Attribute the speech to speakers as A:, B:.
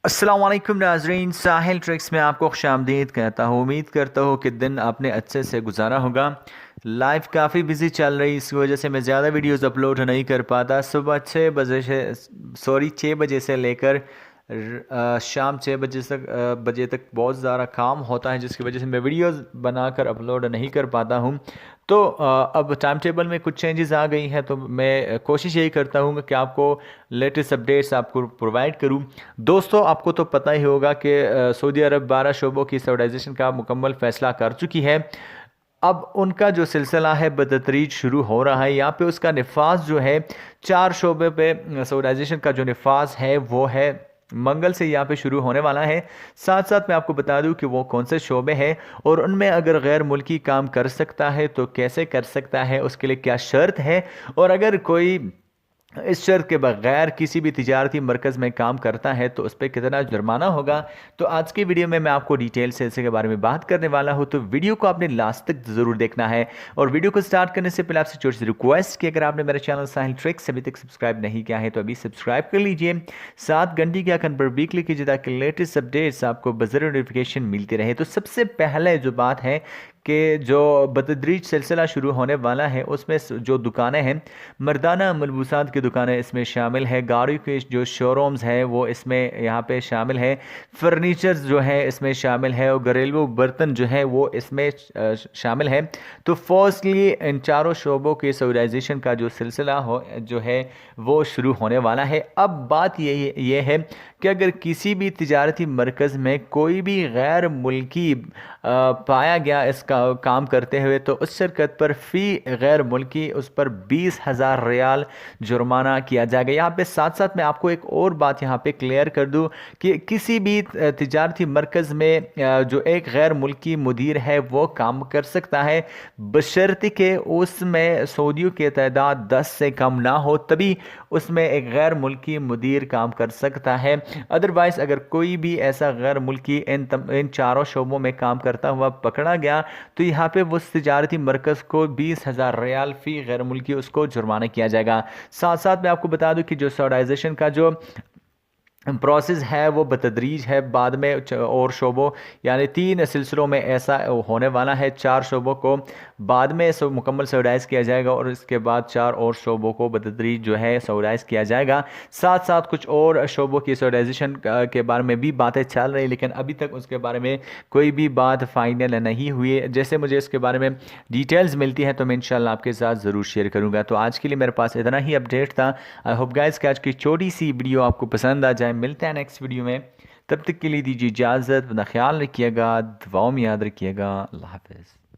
A: अस्सलाम वालेकुम नाज़रीन, साहिल ट्रिक्स में आपको खुशामदीद कहता हूँ। उम्मीद करता हूँ कि दिन आपने अच्छे से गुजारा होगा। लाइफ काफ़ी बिजी चल रही, इसकी वजह से मैं ज़्यादा वीडियोस अपलोड नहीं कर पाता। सुबह 6 बजे से लेकर शाम 6 बजे तक बहुत ज़्यादा काम होता है, जिसकी वजह से मैं वीडियोस बनाकर अपलोड नहीं कर पाता हूँ। तो अब टाइम टेबल में कुछ चेंजेस आ गई हैं, तो मैं कोशिश यही करता हूँ कि आपको लेटेस्ट अपडेट्स आपको प्रोवाइड करूँ। दोस्तों, आपको तो पता ही होगा कि सऊदी अरब 12 शोबों की सऊदाइजेशन का मुकम्मल फ़ैसला कर चुकी है। अब उनका जो सिलसिला है बतदरीज शुरू हो रहा है। यहाँ पे उसका निफाज जो है 4 शोबे पे सऊदाइजेशन का जो निफाज है वो है मंगल से यहाँ पे शुरू होने वाला है। साथ साथ मैं आपको बता दूं कि वो कौन से शोबे हैं और उनमें अगर गैर मुल्की काम कर सकता है तो कैसे कर सकता है, उसके लिए क्या शर्त है, और अगर कोई इस शर्त के बगैर किसी भी तिजारती मरकज़ में काम करता है तो उस पर कितना जुर्माना होगा। तो आज की वीडियो में मैं आपको डिटेल से इसके बारे में बात करने वाला हूं, तो वीडियो को आपने लास्ट तक ज़रूर देखना है। और वीडियो को स्टार्ट करने से पहले आपसे छोटी सी रिक्वेस्ट कि अगर आपने मेरे चैनल साहिल ट्रिक्स अभी तक सब्सक्राइब नहीं किया है तो अभी सब्सक्राइब कर लीजिए। 7 घंटे के आइकन पर भी क्लिक कीजिए ताकि लेटेस्ट अपडेट्स आपको बज़र नोटिफिकेशन मिलती रहे। तो सबसे पहले जो बात है कि जो बतदरीज सिलसिला शुरू होने वाला है उसमें जो दुकानें हैं, मर्दाना मलबूसात की दुकानें इसमें शामिल है, गाड़ी के जो शोरूम्स हैं वो इसमें यहाँ पे शामिल है, फर्नीचर्स जो है इसमें शामिल है, और घरेलू बर्तन जो है वो इसमें शामिल है। तो फर्स्टली इन चारों शोबों के सऊदाइजेशन का जो सिलसिला हो जो है वो शुरू होने वाला है। अब बात ये है कि अगर किसी भी तिजारती मरकज़ में कोई भी गैर मुल्की पाया गया इसका काम करते हुए, तो उस शिरकत पर फ़ी गैर मुल्की उस पर 20,000 रियाल जुर्माना किया जाएगा। यहाँ पे साथ साथ मैं आपको एक और बात यहाँ पे क्लियर कर दूँ कि किसी भी तिजारती मरकज़ में जो एक गैर मुल्की मुदीर है वो काम कर सकता है, बशर्ते कि उसमें सऊदियों की तादाद 10 से कम ना हो, तभी उसमें एक गैर मुल्की मुदीर काम कर सकता है। अदरवाइज़ अगर कोई भी ऐसा गैर मुल्की इन चारों शोबों में काम करता हुआ पकड़ा गया तो यहाँ पे वो तिजारती मरकज़ को 20,000 रियाल फ़ी गैर मुल्की उसको जुर्माना किया जाएगा। साथ साथ मैं आपको बता दूं कि जो सऊदाइजेशन का जो प्रोसेस है वो बतदरीज है। बाद में और शोबों यानी 3 सिलसिलों में ऐसा होने वाला है। 4 शोबों को बाद में मुकम्मल सऊदाइज़ किया जाएगा और इसके बाद 4 और शोबों को बतदरीज जो है सऊदाइज़ किया जाएगा। साथ साथ कुछ और शोबों की सऊदाइजेशन के बारे में भी बातें चल रही, लेकिन अभी तक उसके बारे में कोई भी बात फाइनल नहीं हुई है। जैसे मुझे इसके बारे में डिटेल्स मिलती हैं तो मैं इंशाल्लाह आपके साथ ज़रूर शेयर करूँगा। तो आज के लिए मेरे पास इतना ही अपडेट था। आई होप गाइस कि आज की छोटी सी वीडियो आपको पसंद आ जाए। मिलते हैं नेक्स्ट वीडियो में, तब तक के लिए दीजिए इजाज़त, अपना ख्याल रखिएगा, दुआओं में याद रखिएगा। अल्लाह हाफ़िज़।